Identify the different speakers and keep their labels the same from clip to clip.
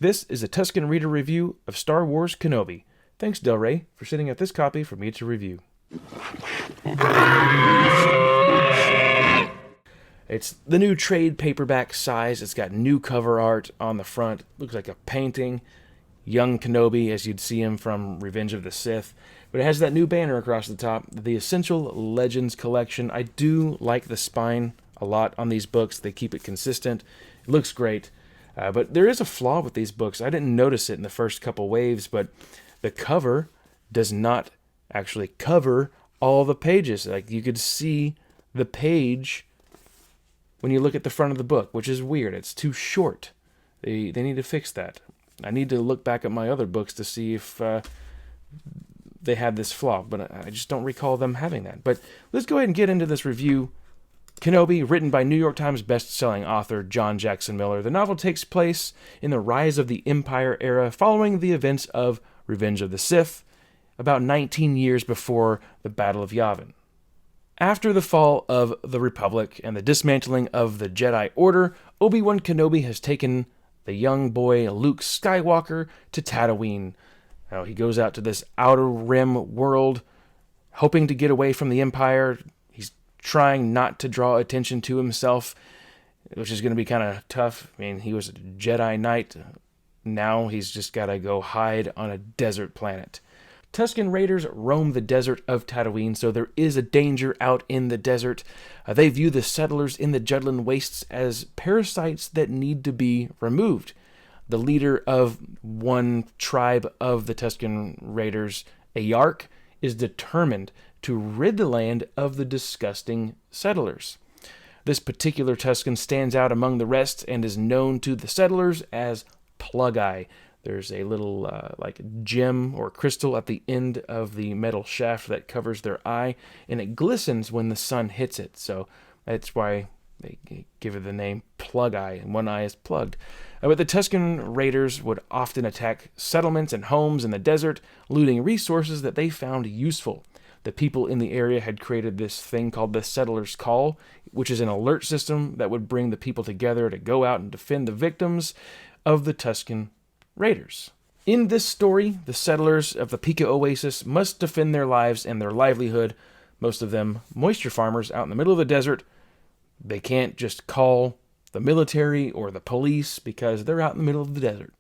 Speaker 1: This is a Tuscan Reader review of Star Wars Kenobi. Thanks, Del Rey, for sending out this copy for me to review. It's the new trade paperback size. It's got new cover art on the front. Looks like a painting. Young Kenobi, as you'd see him from Revenge of the Sith. But it has that new banner across the top, the Essential Legends Collection. I do like the spine a lot on these books. They keep it consistent. It looks great. But there is a flaw with these books. I didn't notice it in the first couple waves, but the cover does not actually cover all the pages. Like, you could see the page when you look at the front of the book, which is weird. It's too short. They need to fix that. I need to look back at my other books to see if they had this flaw, but I just don't recall them having that. But let's go ahead and get into this review. Kenobi, written by New York Times best-selling author John Jackson Miller. The novel takes place in the rise of the Empire era following the events of Revenge of the Sith, about 19 years before the Battle of Yavin. After the fall of the Republic and the dismantling of the Jedi Order, Obi-Wan Kenobi has taken the young boy Luke Skywalker to Tatooine. Now, he goes out to this outer rim world, hoping to get away from the Empire. He's trying not to draw attention to himself, which is going to be kind of tough. I mean, he was a Jedi Knight. Now he's just got to go hide on a desert planet. Tusken Raiders roam the desert of Tatooine, so there is a danger out in the desert. They view the settlers in the Jutland wastes as parasites that need to be removed. The leader of one tribe of the Tusken Raiders, Ayark, is determined to rid the land of the disgusting settlers. This particular Tusken stands out among the rest and is known to the settlers as Plug-Eye. There's a little gem or crystal at the end of the metal shaft that covers their eye, and it glistens when the sun hits it. So that's why they give it the name Plug-Eye, and one eye is plugged. But the Tusken Raiders would often attack settlements and homes in the desert, looting resources that they found useful. The people in the area had created this thing called the Settler's Call, which is an alert system that would bring the people together to go out and defend the victims of the Tusken Raiders. In this story, the settlers of the Pika Oasis must defend their lives and their livelihood, most of them moisture farmers out in the middle of the desert. They can't just call the military or the police because they're out in the middle of the desert.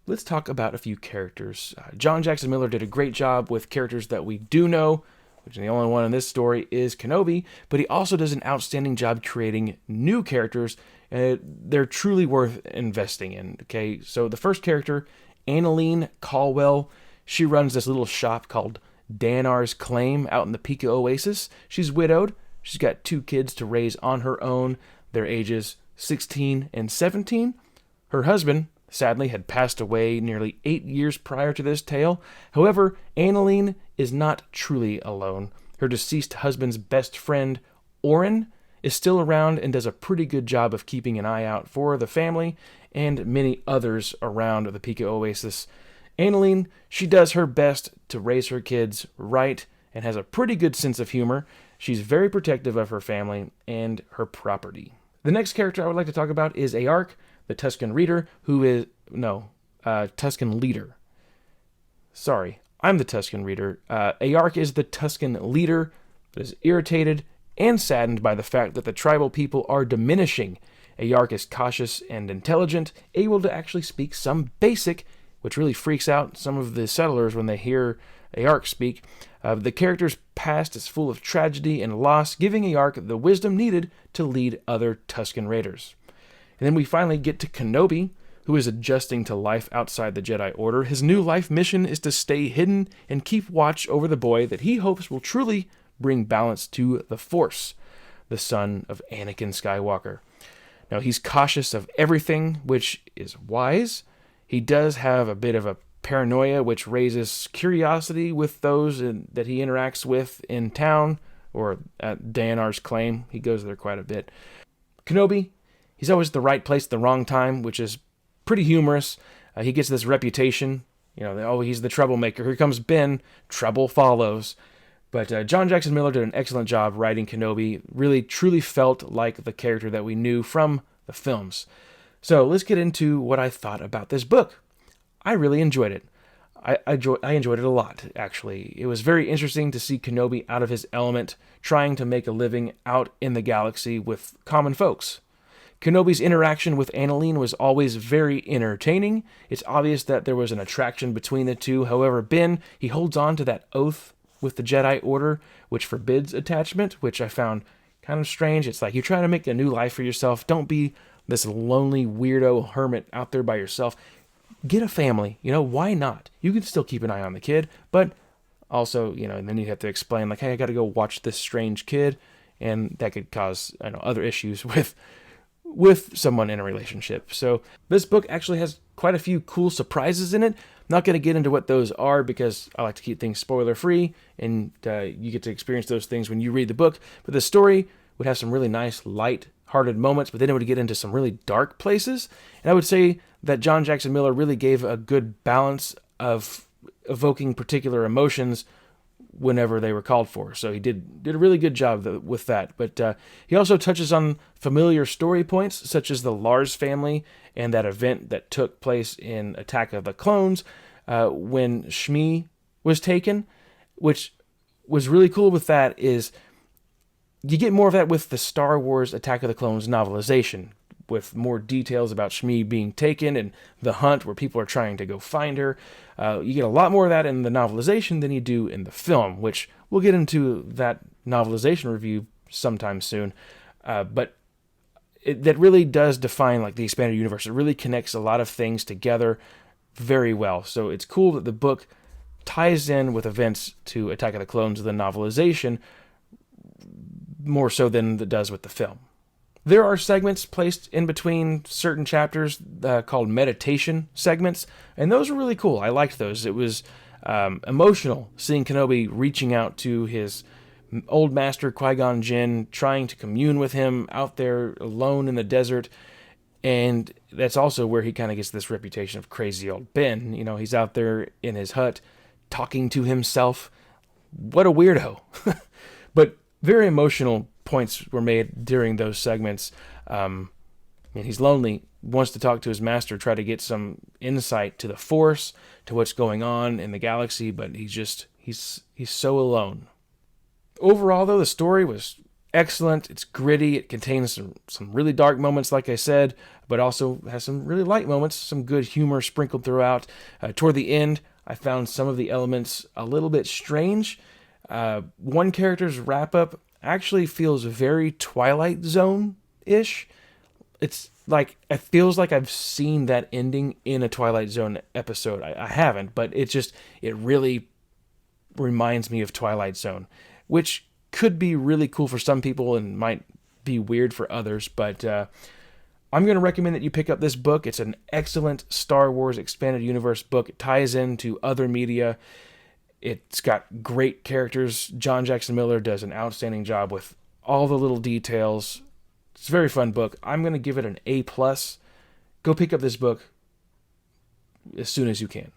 Speaker 1: Let's talk about a few characters. John Jackson Miller did a great job with characters that we do know, which the only one in this story is Kenobi, but he also does an outstanding job creating new characters. They're truly worth investing in. Okay, so the first character, Annalene Caldwell, she runs this little shop called Danar's Claim out in the Pika Oasis. She's widowed. She's got 2 kids to raise on her own. Their ages 16 and 17. Her husband, sadly, had passed away nearly 8 years prior to this tale. However, Annalene is not truly alone. Her deceased husband's best friend, Oren, is still around and does a pretty good job of keeping an eye out for the family and many others around the Pika Oasis. Annalene, she does her best to raise her kids right and has a pretty good sense of humor. She's very protective of her family and her property. The next character I would like to talk about is Ayark, the Tusken Reader, Tusken Leader. Sorry, I'm the Tusken Reader. Ayark is the Tusken leader, but is irritated and saddened by the fact that the tribal people are diminishing. Ayark is cautious and intelligent, able to actually speak some basic, which really freaks out some of the settlers when they hear Ayark speak. The character's past is full of tragedy and loss, giving Ayark the wisdom needed to lead other Tusken Raiders. And then we finally get to Kenobi, who is adjusting to life outside the Jedi Order. His new life mission is to stay hidden and keep watch over the boy that he hopes will truly bring balance to the Force, the son of Anakin Skywalker. Now, he's cautious of everything, which is wise. He does have a bit of a paranoia, which raises curiosity with those that he interacts with in town, or at Danar's Claim. He goes there quite a bit. Kenobi, he's always at the right place at the wrong time, which is pretty humorous. He gets this reputation, he's the troublemaker. Here comes Ben, trouble follows. But John Jackson Miller did an excellent job writing Kenobi. Really, truly felt like the character that we knew from the films. So let's get into what I thought about this book. I really enjoyed it. I enjoyed it a lot, actually. It was very interesting to see Kenobi out of his element, trying to make a living out in the galaxy with common folks. Kenobi's interaction with Annalene was always very entertaining. It's obvious that there was an attraction between the two. However, Ben, he holds on to that oath with the Jedi Order, which forbids attachment, which I found kind of strange. It's like, you're trying to make a new life for yourself. Don't be this lonely weirdo hermit out there by yourself. Get a family. Why not? You can still keep an eye on the kid, but also, and then you have to explain, like, hey, I got to go watch this strange kid, and that could cause, other issues with someone in a relationship. So this book actually has quite a few cool surprises in it. I'm not going to get into what those are because I like to keep things spoiler free, and you get to experience those things when you read the book. But the story would have some really nice, light-hearted moments, but then it would get into some really dark places. And I would say that John Jackson Miller really gave a good balance of evoking particular emotions whenever they were called for. So he did a really good job with that. But he also touches on familiar story points, such as the Lars family and that event that took place in Attack of the Clones when Shmi was taken, which was really cool with that is you get more of that with the Star Wars Attack of the Clones novelization, with more details about Shmi being taken and the hunt where people are trying to go find her. You get a lot more of that in the novelization than you do in the film, which we'll get into that novelization review sometime soon. But that really does define like the expanded universe. It really connects a lot of things together very well. So it's cool that the book ties in with events to Attack of the Clones of the novelization more so than it does with the film. There are segments placed in between certain chapters called meditation segments, and those were really cool. I liked those. It was emotional seeing Kenobi reaching out to his old master Qui-Gon Jinn, trying to commune with him out there alone in the desert. And that's also where he kind of gets this reputation of crazy old Ben. He's out there in his hut talking to himself. What a weirdo. But very emotional points were made during those segments. He's lonely, wants to talk to his master, try to get some insight to the Force, to what's going on in the galaxy, but he's so alone. Overall, though, the story was excellent. It's gritty. It contains some really dark moments, like I said, but also has some really light moments, some good humor sprinkled throughout. Toward the end, I found some of the elements a little bit strange. One character's wrap-up actually feels very Twilight Zone-ish. It feels like I've seen that ending in a Twilight Zone episode. I haven't, but it really reminds me of Twilight Zone, which could be really cool for some people and might be weird for others, but I'm going to recommend that you pick up this book. It's an excellent Star Wars Expanded Universe book. It ties into other media. It's got great characters. John Jackson Miller does an outstanding job with all the little details. It's a very fun book. I'm going to give it an A+. Go pick up this book as soon as you can.